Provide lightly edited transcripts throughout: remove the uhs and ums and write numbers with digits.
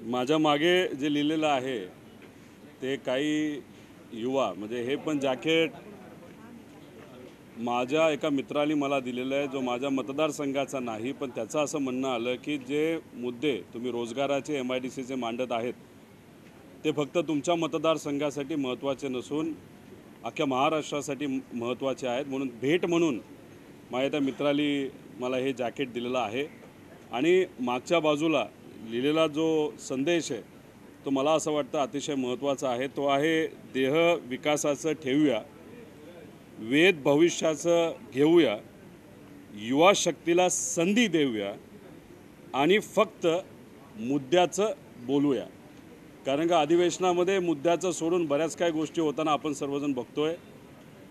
माझ्या मागे जे लिहिलेलं आहे ते काही युवा म्हणजे हे पण जॅकेट माझ्या एका मित्राने मला दिलेलं आहे, जो माझ्या मतदारसंघाचा नाही, पण त्याचं असं म्हणणं आलं की जे मुद्दे तुम्ही रोजगाराचे MIDCचे मांडत आहेत ते फक्त तुमच्या मतदारसंघासाठी महत्त्वाचे नसून अख्ख्या महाराष्ट्रासाठी महत्त्वाचे आहेत। म्हणून भेट म्हणून माझ्या त्या मित्राली मला हे जॅकेट दिलेलं आहे आणि मागच्या बाजूला लिहिलेला जो संदेश आहे तो मला असं वाटतं अतिशय महत्त्वाचा आहे। तो आहे देह विकासाचं ठेवूया, वेद भविष्याचं घेऊया, युवा शक्तीला संधी देऊया आणि फक्त मुद्द्याचं बोलूया। कारण का अधिवेशनामध्ये मुद्द्याचं सोडून बऱ्याच काही गोष्टी होताना आपण सर्वजण बघतोय।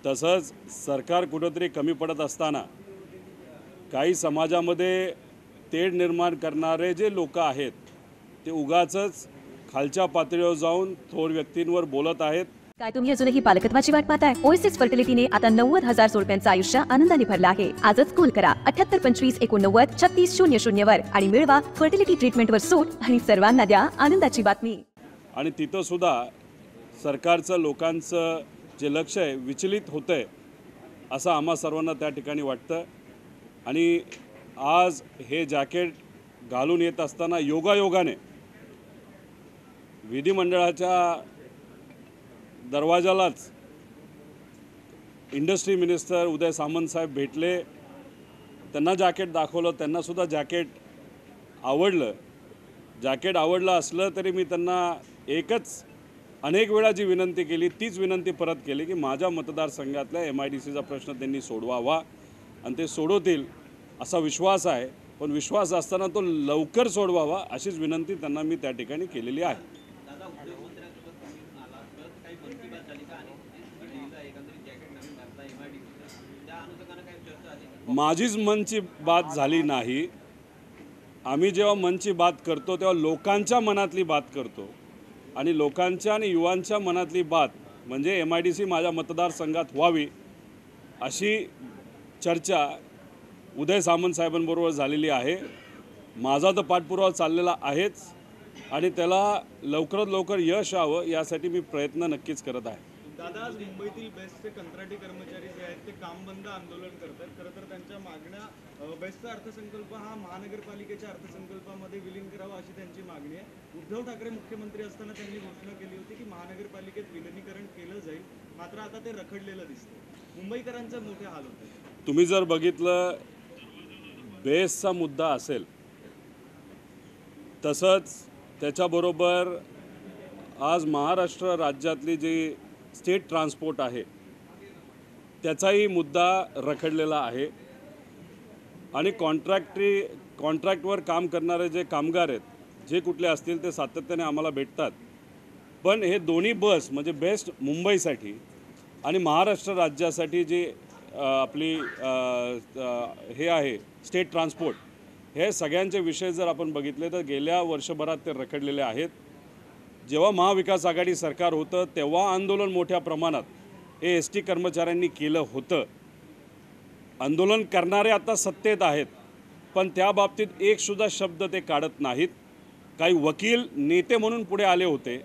तसंच सरकार कुठंतरी कमी पडत असताना काही समाजामध्ये तेढ निर्माण करणारे जे लोक आहेत ते उगाचच खालच्या पातळीवर जाऊन थोर व्यक्तींवर बोलत आहेत। काय तुम्ही अजूनही पालकत्वाची वाट पाहताय? ओएसिस फर्टिलिटीने आता 90,000 जोडप्यांचं आयुष्य आनंदाने भरलं आहे। आजच कॉल करा 7825893600 वर आणि मिळवा फर्टिलिटी ट्रीटमेंटवर सूट आणि सर्वांना द्या आनंदाची बातमी। आणि तिथं सुद्धा सरकारचं लोकांचं जे लक्ष आहे विचलित होतंय असं आम्हा सर्वांना त्या ठिकाणी वाटतं। आणि आज हे जॅकेट घालून येत असताना योगायोगाने विधिमंडळाच्या दरवाजालाच इंडस्ट्री मिनिस्टर उदय सामंत साहेब भेटले, त्यांना जॅकेट दाखवलं, त्यांनासुद्धा जॅकेट आवडलं। जॅकेट आवडलं असलं तरी मी त्यांना एकच अनेक वेळा जी विनंती केली तीच विनंती परत केली की माझ्या मतदारसंघातल्या MIDCचा प्रश्न त्यांनी सोडवावा आणि ते सोडवतील असा विश्वास आहे। पण विश्वास असताना तो लवकर सोडवावा अशीच विनंती त्यांना मी त्या ठिकाणी केलेली आहे। माझीच मनची बात झाली नाही। आम्ही जेव्हा मनची बात करतो तेव्हा लोकांच्या मनातली बात करतो आणि लोकांच्या आणि युवांच्या मनातली बात म्हणजे MIDC माझ्या मतदारसंघात व्हावी अशी चर्चा उदय सामंत साहेबांबरोबर झालेली आहे। माझा तर पाठपुरावा चाललेला आहेच आणि त्याला लवकरात लवकर यश यावं यासाठी मी प्रयत्न नक्कीच करत आहे। दादा, आज मुंबईतील बेस्टचे कंत्राटी कर्मचारी जे आहेत ते काम बंद आंदोलन करतात। खरं तर त्यांच्या मागण्या बेस्टचा अर्थसंकल्प हा महानगरपालिकेच्या अर्थसंकल्पामध्ये विलीन करावा अशी त्यांची मागणी आहे। उद्धव ठाकरे मुख्यमंत्री असताना त्यांनी घोषणा केली होती की महानगरपालिकेत विलिनीकरण केलं जाईल, मात्र आता ते रखडलेलं दिसतं। मुंबईकरांचे मोठे हाल होते। तुम्ही जर बघितलं बेस्टचा मुद्दा असेल तसंच त्याच्याबरोबर आज महाराष्ट्र राज्यातली जी स्टेट ट्रान्सपोर्ट आहे त्याचाही मुद्दा रखडलेला आहे आणि कॉन्ट्रॅक्टवर काम करणारे जे कामगार आहेत जे कुठले असतील ते सातत्याने आम्हाला भेटतात। पण हे दोन्ही बस म्हणजे बेस्ट मुंबईसाठी आणि महाराष्ट्र राज्यासाठी जी आपली हे आहे स्टेट ट्रान्सपोर्ट, हे सगळ्यांचे विषय जर आपण बघितले तर गेल्या वर्षभरात ते रखडलेले आहेत। जेव्हा महाविकास आघाडी सरकार होतं तेव्हा आंदोलन मोठ्या प्रमाणात हे ST कर्मचाऱ्यांनी केलं होतं। आंदोलन करणारे आता सत्तेत आहेत पण त्या बाबतीत एकसुद्धा शब्द ते काढत नाहीत। काही वकील नेते म्हणून पुढे आले होते,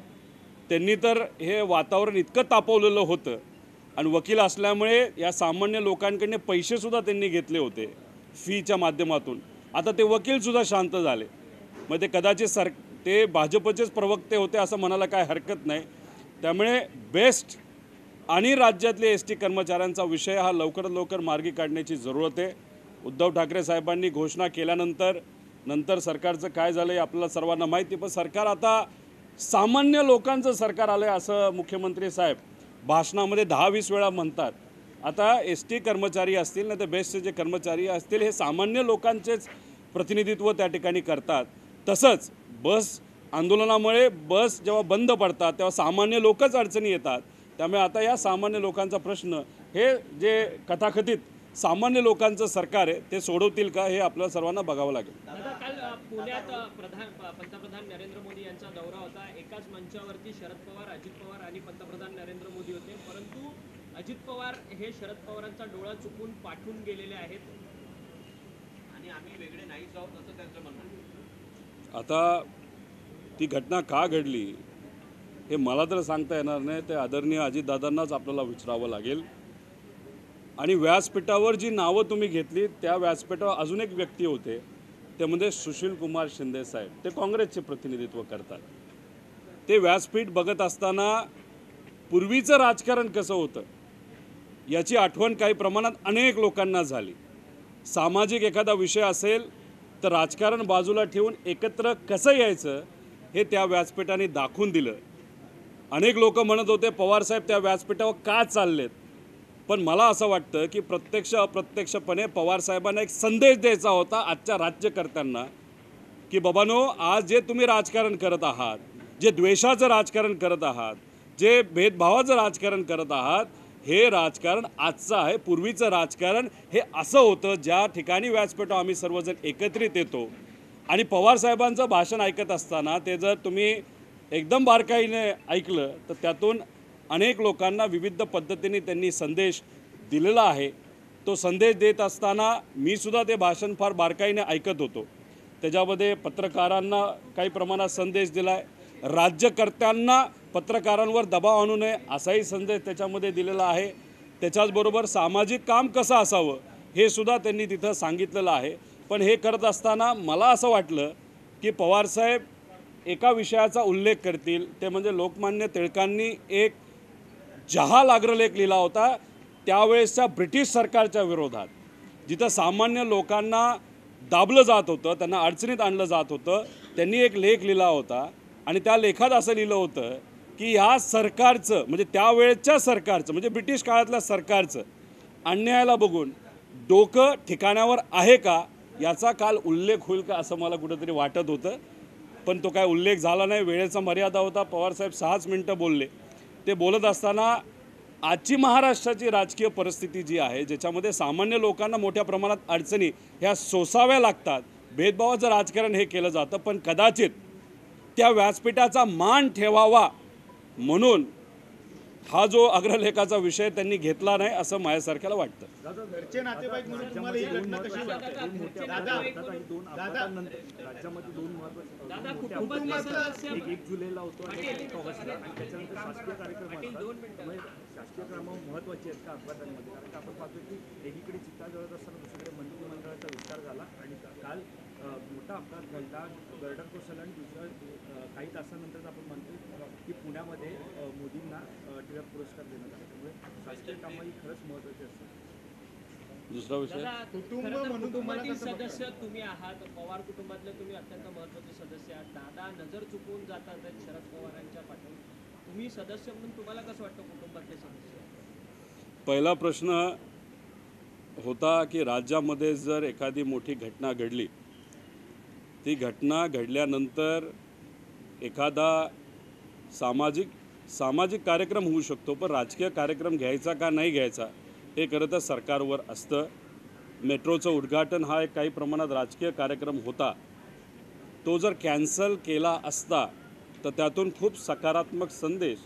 त्यांनी तर हे वातावरण इतकं तापवलेलं होतं आणि वकील असल्यामुळे या सामान्य लोकांकडून पैसेसुद्धा त्यांनी घेतले होते फीच्या माध्यमातून। आता ते वकीलसुद्धा शांत झाले। मग ते कदाचित ते भाजपचेच प्रवक्ते होते असं म्हणायला काय हरकत नाही। त्यामुळे बेस्ट आणि राज्यातले ST कर्मचाऱ्यांचा विषय हा लवकरात लवकर मार्गी काढण्याची जरूरत आहे। उद्धव ठाकरे साहेबांनी घोषणा केल्यानंतर सरकारचं काय झालं आहे आपल्याला सर्वांना माहिती, पण सरकार आता सामान्य लोकांचं सरकार आलं आहे असं मुख्यमंत्री साहेब भाषणामध्ये 10-20 वेळा म्हणतात। आता ST कर्मचारी असतील ना तर बेस्टचे जे कर्मचारी असतील हे सामान्य लोकांचेच प्रतिनिधित्व त्या ठिकाणी करतात। तसंच बस आंदोलनामुळे बस जेव्हा बंद पडतात तेव्हा सामान्य लोकच अडचणी येतात। त्यामुळे आता या सामान्य लोकांचा प्रश्न हे जे कथाकथित सामान्य लोकांचं सरकार आहे ते सोडवतील का हे आपल्याला सर्वांना बघावं लागेल। दादा, काल पुण्यात पंतप्रधान नरेंद्र मोदी यांचा दौरा होता। एकाच मंचावरती शरद पवार, अजित पवार आणि पंतप्रधान नरेंद्र मोदी होते, परंतु अजित पवार हे शरद पवारांचा डोळा चुकून पाठवून गेलेले आहेत आणि आम्ही वेगळे नाहीच आहोत असं त्यांचं म्हणणं आहे। आता ती घटना का घडली हे मला तर सांगता येणार नाही, ते आदरणीय अजितदादांनाच आपल्याला विचारावं लागेल. आणि व्यासपीठावर जी नावं तुम्ही घेतली त्या व्यासपीठावर अजून एक व्यक्ती होते, ते म्हणजे सुशील कुमार शिंदे साहेब. ते काँग्रेसचे प्रतिनिधित्व करतात. ते व्यासपीठ बघत असताना पूर्वीचं राजकारण कसं होतं याची आठवण काही प्रमाणात अनेक लोकांना झाली. सामाजिक एखादा विषय असेल तर राजकारण बाजूला ठेवून एकत्र कसं यायचं हे त्या व्यासपीठाने दाखवून दिलं. अनेक लोक म्हणत होते पवारसाहेब त्या व्यासपीठावर का चाललेत, पण मला असं वाटतं की प्रत्यक्ष अप्रत्यक्षपणे पवारसाहेबांना एक संदेश द्यायचा होता आजच्या राज्यकर्त्यांना की बाबांनो, आज जे तुम्ही राजकारण करत आहात, जे द्वेषाचं राजकारण करत आहात, जे भेदभावाचं राजकारण करत आहात, हे राजकारण आजचं आहे. पूर्वीचं राजकारण हे असं होतं ज्या ठिकाणी व्यासपीठावर आम्ही सर्वजण एकत्रित येतो आणि पवारसाहेबांचं भाषण ऐकत असताना ते जर तुम्ही एकदम बारकाईने ऐकलं तर त्यातून अनेक लोकांना विविध पद्धतीने त्यांनी संदेश दिलेला आहे. तो संदेश देत असताना मी सुद्धा ते भाषण फार बारकाईने ऐकत होतो. त्याच्यामध्ये पत्रकारांना काही प्रमाणात संदेश दिला आहे, राज्यकर्त्यांना पत्रकारांवर दबाव आणू नये असाही संदेश त्याच्यामध्ये दिलेला आहे. त्याच्याचबरोबर सामाजिक काम कसं असावं हे सुद्धा त्यांनी तिथं सांगितलेलं आहे. पण हे करत असताना मला असं वाटलं की पवारसाहेब एका विषयाचा उल्लेख करतील, ते म्हणजे लोकमान्य टिळकांनी एक जहाल आग्रलेख लिहिला होता त्यावेळेसच्या ब्रिटिश सरकारच्या विरोधात, जिथं सामान्य लोकांना दाबलं जात होतं, त्यांना अडचणीत आणलं जात होतं. त्यांनी एक लेख लिहिला होता आणि त्या लेखात असं लिहिलं होतं की ह्या सरकारचं म्हणजे त्यावेळेच्या सरकारचं म्हणजे ब्रिटिश काळातल्या सरकारचं अन्यायाला बघून डोकं ठिकाणावर आहे का याचा काल उल्लेख होईल का असं मला कुठंतरी वाटत होतं. पण तो काय उल्लेख झाला नाही. वेळेचा मर्यादा होता. पवारसाहेब 6च मिनटं बोलले. ते बोलत असताना आजची महाराष्ट्राची राजकीय परिस्थिती जी आहे, ज्याच्यामध्ये सामान्य लोकांना मोठ्या प्रमाणात अडचणी ह्या सोसाव्या लागतात, भेदभावाचं राजकारण हे केलं जातं, पण कदाचित त्या व्यासपीठाचा मान ठेवावा म्हणून हा जो अग्रलेखाचा विषय त्यांनी घेतला नाही असं माझ्यासारख्याला वाटतं. घरचे नातेवाईक म्हणून तुम्हाला ही घटना कशी वाटते? राज्यामध्ये दोन दादा, महत्त्वाचे कुटुंबातलं सदस्य- एक जुलैला होतो आणि एक ऑगस्टला, आणि त्याच्यानंतर शासकीय कार्यक्रम असतात. त्यामुळे शासकीय कामं महत्त्वाची आहेत का अपघातांमध्ये? कारण का आपण पाहतो की एकीकडे चित्ता जळत असताना दुसरीकडे मंत्रिमंडळाचा विस्तार झाला आणि काल मोठा अपघात घडला, गर्डर कोसळला आणि दुसऱ्या काही तासानंतर आपण म्हणतो की पुण्यामध्ये मोदींना टिळक पुरस्कार देण्यात आला. त्यामुळे शासकीय कामं ही खरंच महत्त्वाची असतात. दुसरा विषय दादा, कुटुंब खरं तर म्हणून तुम्हाला कुटुंबातील कसं सदस्य तुम्ही आहात. पवार कुटुंबातले तुम्ही अत्यंत महत्त्वाचे सदस्य आहात. दादा नजर चुकवून जातात आहेत शरद पवारांच्या पाठवून. तुम्ही सदस्य म्हणून तुम्हाला कसं वाटतं कुटुंबातले सदस्य? पहिला प्रश्न होता की राज्यामध्ये जर एखादी मोठी घटना घडली, ती घटना घडल्यानंतर एखादा सामाजिक कार्यक्रम होऊ शकतो, पण राजकीय कार्यक्रम घ्यायचा का नाही घ्यायचा हे खरं तर सरकारवर असतं. मेट्रोचं उद्घाटन हा एक काही प्रमाणात राजकीय कार्यक्रम होता. तो जर कॅन्सल केला असता तर त्यातून खूप सकारात्मक संदेश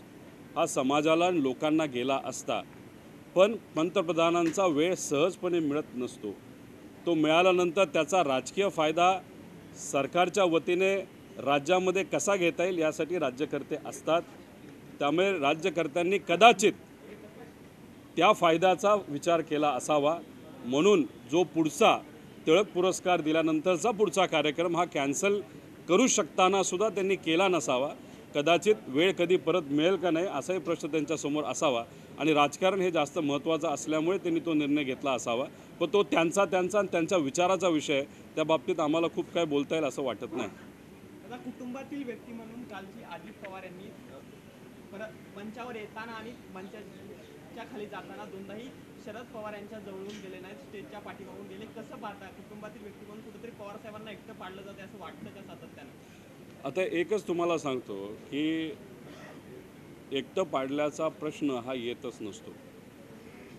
हा समाजाला आणि लोकांना गेला असता. पण पंतप्रधानांचा वेळ सहजपणे मिळत नसतो. तो मिळाल्यानंतर त्याचा राजकीय फायदा सरकारच्या वतीने राज्यामध्ये कसा घेता येईल यासाठी राज्यकर्ते असतात. त्यामुळे राज्यकर्त्यांनी कदाचित त्या फायद्याचा विचार केला असावा. म्हणून जो पुढचा टिळक पुरस्कार दिल्यानंतरचा पुढचा कार्यक्रम हा कॅन्सल करू शकताना सुद्धा त्यांनी केला नसावा. कदाचित वेळ कधी परत मिळेल का नाही असाही प्रश्न त्यांच्यासमोर असावा आणि राजकारण हे जास्त महत्त्वाचं असल्यामुळे त्यांनी तो निर्णय घेतला असावा. पण तो त्यांचा आणि त्यांच्या विचाराचा विषय, त्या बाबतीत आम्हाला खूप काय बोलता येईल असं वाटत नाही. आता कुटुंबातील व्यक्ती म्हणून कालची अजित पवार यांनी परत मंचावर येताना आणि मंचाच्या खाली जाताना दोनदाही शरद पवार यांच्या जवळून गेले नाहीत, स्टेजच्या पाठीमागून गेले. कसं पाहता कुटुंबातील व्यक्ती म्हणून कुठेतरी पवार साहेबांना एकटं पाडलं जाते असं वाटतं का सातत्यानं? आता एकच तुम्हाला सांगतो की एकटं पाडल्याचा प्रश्न हा येतच नसतो.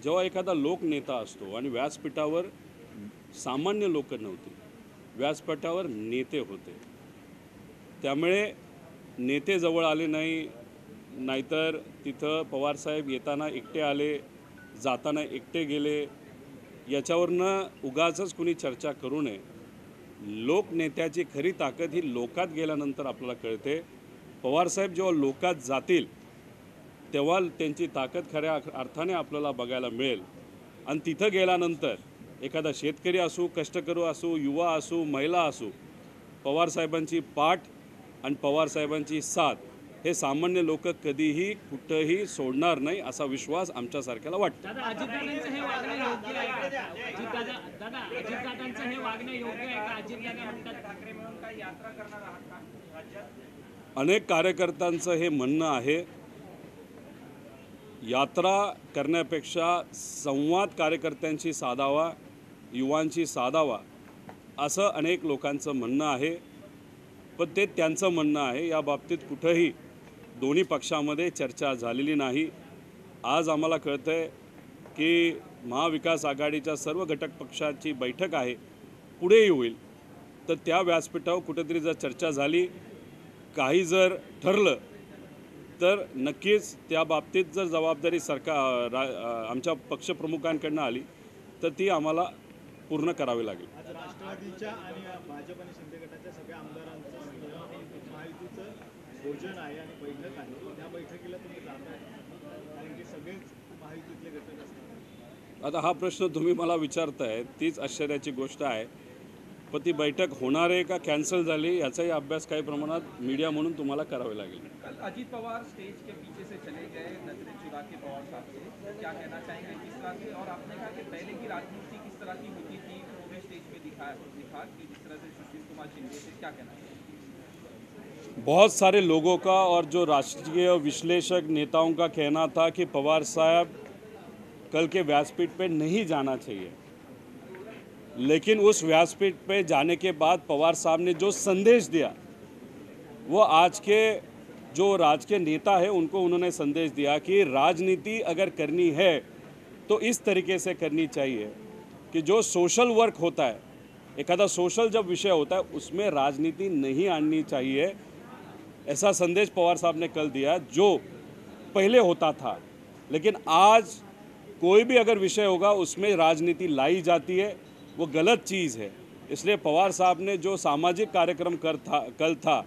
जेव्हा एखादा लोकनेता असतो आणि व्यासपीठावर सामान्य लोक नव्हते, व्यासपीठावर नेते होते, त्यामुळे नेते जवळ आले नाही, नाहीतर तिथं पवारसाहेब येताना एकटे आले, जाताना एकटे गेले, याच्यावरनं उगाचच कुणी चर्चा करू नये. लोकनेत्याची खरी ताकद ही लोकात गेल्यानंतर आपल्याला कळते. पवारसाहेब जेव्हा लोकात जातील तेव्हा त्यांची ताकद खऱ्या अर्थाने आपल्याला बघायला मिळेल. आणि तिथं गेल्यानंतर एखादा शेतकरी असो, कष्टकरी असो, युवा असो, महिला असो, पवारसाहेबांची पाठ आणि पवारसाहेबांची साथ हे सामान्य लोक कधीही कुठंही सोडणार नाही असा विश्वास आमच्यासारख्याला वाटतो. दादा अजितदादांचं हे वागणं योग्य आहे का? अजितदादांचं हे वागणं योग्य आहे का? अजितदादा म्हणतात ठाकरे मिळून काही यात्रा करणार आहात का राज्यात? अनेक कार्यकर्त्यांचं हे म्हणणं आहे, यात्रा करण्यापेक्षा संवाद कार्यकर्त्यांशी साधावा, युवांशी साधावा असं अनेक लोकांचं म्हणणं आहे. पण ते त्यांचं म्हणणं आहे. या बाबतीत कुठंही दोन्ही पक्षामध्ये चर्चा झालेली नाही. आज आम्हाला कळतं आहे की महाविकास आघाडीच्या सर्व घटक पक्षाची बैठक आहे, पुढेही होईल. तर त्या व्यासपीठावर कुठेतरी जर चर्चा झाली, काही जर ठरलं तर नक्कीच त्या बाबतीत जर जबाबदारी आमच्या पक्षप्रमुखांकडनं आली तर ती आम्हाला पूर्ण करावी लागेल. आज राष्ट्रवादीच्या आणि भाजप आणि शिंदे गटाच्या सगळ्या आमदारांचं महायुतीचं भोजन आहे आणि बैठक आहे. त्या बैठकीला तुम्ही जाताय कारण की सगळेच महायुतीतले घटक असतात. आता हा प्रश्न तुम्ही मला विचारताय, तीच आश्चर्याची गोष्ट आहे. पण ती बैठक होणार आहे का कॅन्सल झाली याचाही अभ्यास काही प्रमाणात मीडिया म्हणून तुम्हाला करावे लागेल. कल अजीत पवार स्टेज के पीछे से चले गए, नजरें चुरा के पवार साहब से, क्या कहना चाहेंगे किस तरह से? और आपने कहा कि पहले की राजनीति किस तरह की होती थी, वो भी स्टेज पे दिखा कि जिस तरह से सुशील कुमार शिंदे से, क्या कहना चाहिए? बहुत सारे लोगों का और जो राष्ट्रीय विश्लेषक नेताओं का कहना था कि पवार साहब कल के व्यासपीठ पे नहीं जाना चाहिए, लेकिन उस व्यासपीठ पे जाने के बाद पवार साहब ने जो संदेश दिया वो आज के जो राजकीय नेता है उनको उन्होंने संदेश दिया कि राजनीति अगर करनी है तो इस तरीके से करनी चाहिए कि जो सोशल वर्क होता है, एखादा सोशल जब विषय होता है उसमें राजनीति नहीं आनी चाहिए. ऐसा संदेश पवार साहब ने कल दिया जो पहले होता था. लेकिन आज कोई भी अगर विषय होगा उसमें राजनीति लाई जाती है, वो गलत चीज़ है. इसलिए पवार साहब ने जो सामाजिक कार्यक्रम कल था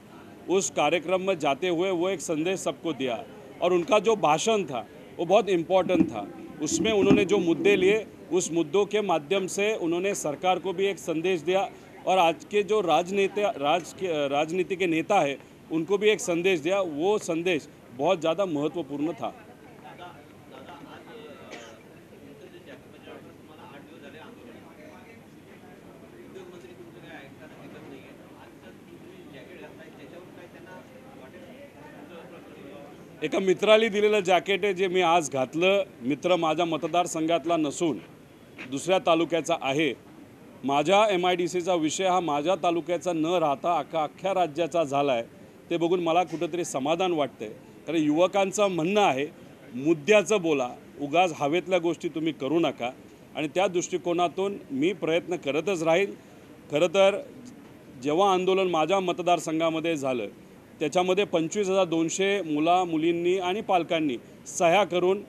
उस कार्यक्रम में जाते हुए वो एक संदेश सबको दिया. और उनका जो भाषण था वो बहुत इम्पोर्टेंट था. उसमें उन्होंने जो मुद्दे लिए उस मुद्दों के माध्यम से उन्होंने सरकार को भी एक संदेश दिया और आज के जो राजनीति के नेता है उनको भी एक संदेश दिया. वो संदेश बहुत ज़्यादा महत्वपूर्ण था. एका मित्राला दिलेलं जॅकेट आहे जे मी आज घातलं. मित्र माझ्या मतदारसंघातला नसून दुसऱ्या तालुक्याचा आहे. माझ्या MIDCचा विषय हा माझ्या तालुक्याचा न राहता अख्ख्या राज्याचा झाला आहे. ते बघून मला कुठंतरी समाधान वाटतंय. कारण युवकांचं म्हणणं आहे मुद्द्याचं बोला, उगाच हवेतल्या गोष्टी तुम्ही करू नका. आणि त्या दृष्टिकोनातून मी प्रयत्न करतच राहील. खरं तर जेव्हा आंदोलन माझ्या मतदारसंघामध्ये झालं त्याच्यामध्ये 25,200 मुलींनी आणि पालकांनी सह्या करून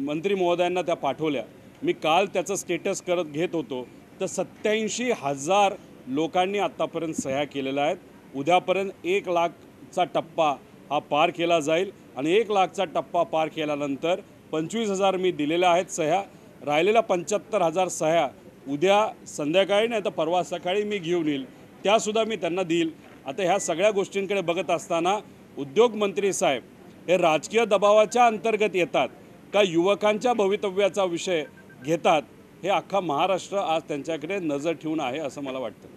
मंत्री महोदयांना त्या पाठवल्या. मी काल त्याचं स्टेटस घेत होतो तर 87,000 लोकांनी आत्तापर्यंत सह्या केलेल्या आहेत. उद्यापर्यंत 1 लाखचा टप्पा हा पार केला जाईल आणि 1 लाखचा टप्पा पार केल्यानंतर 25,000 मी दिलेल्या आहेत सह्या. राहिलेल्या 75,000 सह्या उद्या संध्याकाळी नाही तर परवा सकाळी मी घेऊन येईल, त्यासुद्धा मी त्यांना देईल. आता ह्या सगळ्या गोष्टींकडे बघत असताना उद्योगमंत्री साहेब हे राजकीय दबावाच्या अंतर्गत येतात का युवकांच्या भवितव्याचा विषय घेतात, हे अख्खा महाराष्ट्र आज त्यांच्याकडे नजर ठेवून आहे असं मला वाटतं.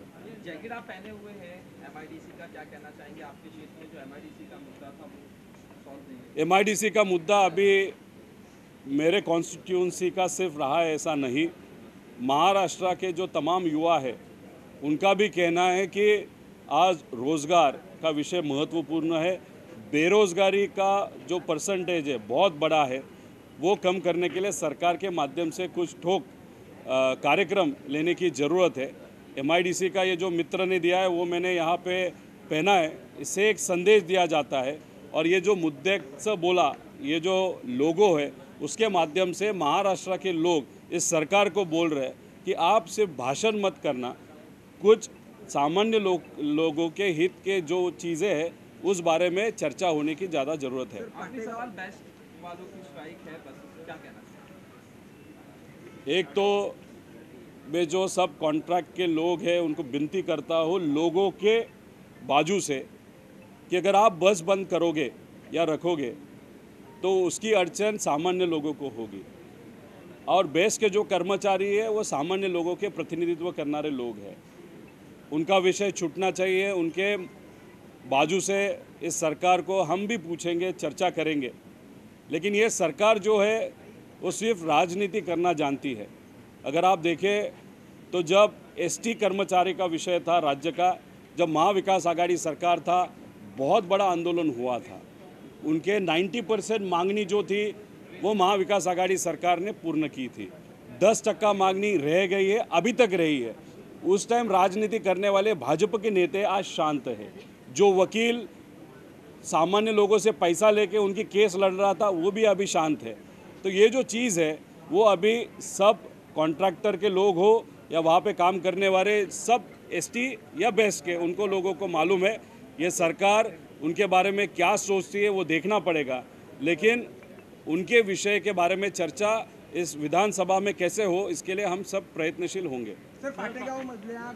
जैकेट आप पहने हुए हैं MIDC का, क्या कहना चाहेंगे? आपके क्षेत्र में जो MIDC का मुद्दा था वो सॉल्व नहीं है? MIDC का मुद्दा अभी मेरे कॉन्स्टिट्यूंसी का सिर्फ रहा है ऐसा नहीं. महाराष्ट्र के जो तमाम युवा है उनका भी कहना है कि आज रोज़गार का विषय महत्वपूर्ण है. बेरोज़गारी का जो परसेंटेज है बहुत बड़ा है, वो कम करने के लिए सरकार के माध्यम से कुछ ठोक कार्यक्रम लेने की ज़रूरत है. MIDC का ये जो मित्र ने दिया है वो मैंने यहाँ पे पहना है. इससे एक संदेश दिया जाता है और ये जो मुद्देचं बोला, ये जो लोगो है उसके माध्यम से महाराष्ट्र के लोग इस सरकार को बोल रहे हैं कि आप सिर्फ भाषण मत करना, कुछ सामान्य लोगों के हित के जो चीज़ें हैं उस बारे में चर्चा होने की ज़्यादा ज़रूरत है। आखिरी सवाल, बेस्ट वालों की स्ट्राइक है, बस क्या कहना चाहिए? एक तो मैं जो सब कॉन्ट्रैक्ट के लोग हैं उनको विनती करता हूँ लोगों के बाजू से कि अगर आप बस बंद करोगे या रखोगे तो उसकी अड़चन सामान्य लोगों को होगी, और बेस के जो कर्मचारी है वो सामान्य लोगों के प्रतिनिधित्व करने लोग हैं, उनका विषय छूटना चाहिए। उनके बाजू से इस सरकार को हम भी पूछेंगे, चर्चा करेंगे, लेकिन ये सरकार जो है वो सिर्फ राजनीति करना जानती है। अगर आप देखें तो जब एसटी कर्मचारी का विषय था राज्य का, जब महाविकास आघाड़ी सरकार था, बहुत बड़ा आंदोलन हुआ था। उनके 90% मांगनी जो थी वो महाविकास आघाड़ी सरकार ने पूर्ण की थी। 10% मांगनी रह गई है, अभी तक रही है। उस टाइम राजनीति करने वाले भाजपा के नेता आज शांत है। जो वकील सामान्य लोगों से पैसा लेके उनकी केस लड़ रहा था वो भी अभी शांत है। तो ये जो चीज़ है वो अभी सब कॉन्ट्रैक्टर के लोग हो या वहाँ पे काम करने वाले सब एसटी या बेस्ट के, उनको लोगों को मालूम है ये सरकार उनके बारे में क्या सोचती है वो देखना पड़ेगा। लेकिन उनके विषय के बारे में चर्चा इस विधानसभा में कैसे हो इसके लिए हम सब प्रयत्नशील होंगे। सर, फाटेगाव मधल्या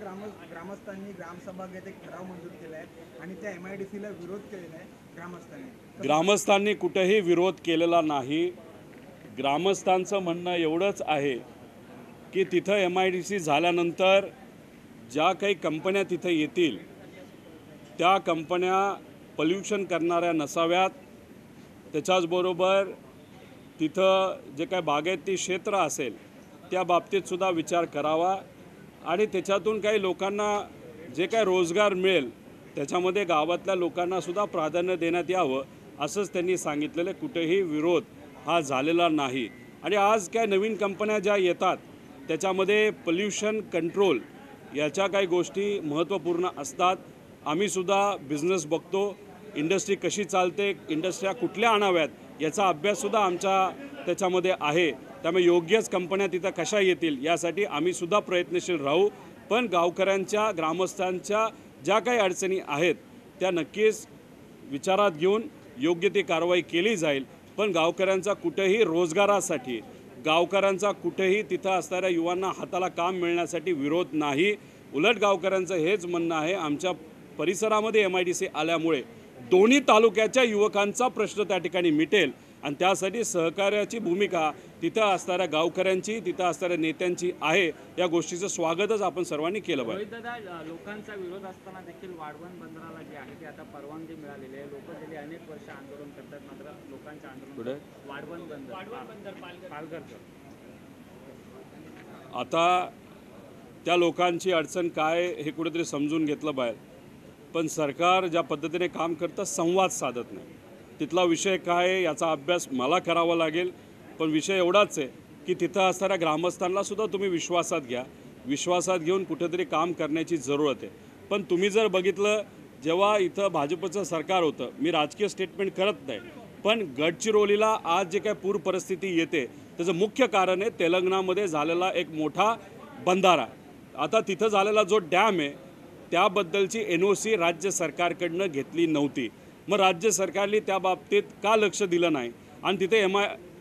ग्रामस्थांनी ग्रामसभा घेत एक ठराव मंजूर केला आहे आणि त्या MIDCला विरोध केलेला आहे ग्रामस्थांनी कुठेही विरोध केलेला नाही। ग्रामस्थांचं म्हणणं एवढंच आहे की तिथं MIDC झाल्यानंतर ज्या काही कंपन्या तिथं येतील त्या कंपन्या पोल्युशन करणाऱ्या नसाव्यात, त्याच्याचबरोबर तिथं जे काय बागायती क्षेत्र असेल त्या बाबतीत सुद्धा विचार करावा आणि त्याच्यातून काही लोकांना जे काय रोजगार मिळेल त्याच्यामध्ये गावातल्या लोकांना सुद्धा प्राधान्य देण्यात यावं असंच त्यांनी सांगितलेलं। कुठेही विरोध हा झालेला नाही। आणि आज काय नवीन कंपन्या ज्या येतात त्याच्यामध्ये पोल्युशन कंट्रोल याच्या काही गोष्टी महत्त्वपूर्ण असतात। आम्ही सुद्धा बिझनेस बघतो, इंडस्ट्री कशी चालते, इंडस्ट्र्या कुठल्या आणाव्यात याचा अभ्याससुद्धा आमच्या त्याच्यामध्ये आहे। त्यामुळे योग्यच कंपन्या तिथं कशा येतील यासाठी आम्ही सुद्धा प्रयत्नशील राहू। पण गावकऱ्यांच्या ग्रामस्थांच्या ज्या काही अडचणी आहेत त्या नक्कीच विचारात घेऊन योग्य ती कारवाई केली जाईल। पण गावकऱ्यांचा कुठेही रोजगारासाठी, गावकऱ्यांचा कुठेही तिथं असणाऱ्या युवांना हाताला काम मिळण्यासाठी विरोध नाही। उलट गावकऱ्यांचं हेच म्हणणं आहे आमच्या परिसरामध्ये MIDC आल्यामुळे दोन्ही तालुक्याच्या युवकांचा प्रश्न त्या ठिकाणी मिटेल आणि त्यासाठी सहकार्याची भूमिका तिथं असणाऱ्या गावकऱ्यांची, तिथं असणाऱ्या नेत्यांची आहे। या गोष्टीचं स्वागतच आपण सर्वांनी केलं पाहिजे। दादा, लोकांचा विरोध असताना देखील वाढवण बंदराला जे आहे ते आता परवानगी मिळालेली आहे। लोक गेली अनेक वर्ष आंदोलन करतात, मात्र लोकांच्या आंदोलन वाढवण बंदर पालघरचं आता त्या लोकांची अडचण काय हे कुठेतरी समजून घेतलं पाहिजे। पण सरकार ज्या पद्धतीने काम करतं संवाद साधत नाही। तिथला विषय काय याचा अभ्यास मला करावा लागेल। पण विषय एवढाच आहे की तिथं असणाऱ्या ग्रामस्थांना सुद्धा तुम्ही विश्वासात घ्या, विश्वासात घेऊन कुठेतरी काम करण्याची जरूरत आहे। पण तुम्ही जर बघितलं जेव्हा इथं भाजपचं सरकार होतं, मी राजकीय स्टेटमेंट करत नाही, पण गडचिरोलीला आज जे काय पूर परिस्थिती येते त्याचं मुख्य कारण आहे तेलंगणामध्ये झालेला एक मोठा बंधारा। आता तिथं झालेला जो डॅम आहे त्याबद्दलची NOC राज्य सरकारकडनं घेतली नव्हती। मग राज्य सरकारने त्या बाबतीत का लक्ष दिलं नाही आणि तिथे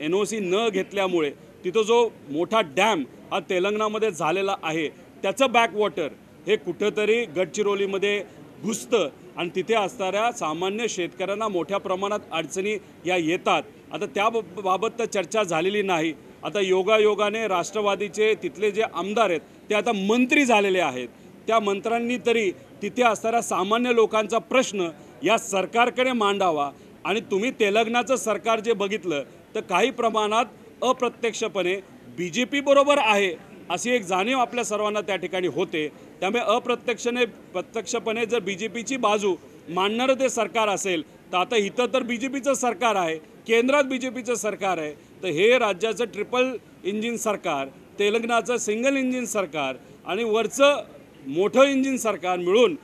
NOC न घेतल्यामुळे तिथं जो मोठा डॅम हा तेलंगणामध्ये झालेला आहे त्याचं बॅकवॉटर हे कुठेतरी गडचिरोलीमध्ये घुसतं आणि तिथे असणाऱ्या सामान्य शेतकऱ्यांना मोठ्या प्रमाणात अडचणी या येतात। आता त्याबाबत तर चर्चा झालेली नाही। आता योगायोगाने राष्ट्रवादीचे तिथले जे आमदार आहेत ते आता मंत्री झालेले आहेत। त्या मंत्र्यांनी तरी तिथे असणाऱ्या सामान्य लोकांचा प्रश्न या सरकारकडे मांडावा। आणि तुम्ही तेलंगणाचं सरकार जे बघितलं तर काही प्रमाणात अप्रत्यक्षपणे BJP बरोबर आहे अशी एक जाणीव आपल्या सर्वांना त्या ठिकाणी होते। त्यामुळे प्रत्यक्षपणे जर BJPची बाजू मांडणारं ते सरकार असेल तर आता इथं तर BJPचं सरकार आहे, केंद्रात BJPचं सरकार आहे, तर हे राज्याचं ट्रिपल इंजिन सरकार, तेलंगणाचं सिंगल इंजिन सरकार आणि वरचं मोठं इंजिन सरकार मिळून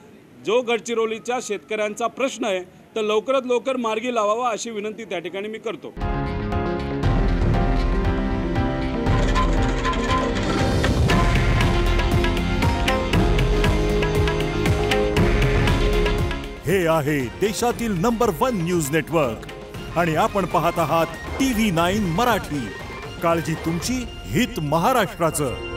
जो गडचिरोलीच्या शेतकऱ्यांचा प्रश्न आहे तर लवकरात लवकर मार्गी लावावा अशी विनंती त्या ठिकाणी मी करतो। हे आहे देशातील नंबर 1 न्यूज नेटवर्क आणि आपण पाहत आहात TV9 मराठी. काळजी तुमची, हित महाराष्ट्राचं.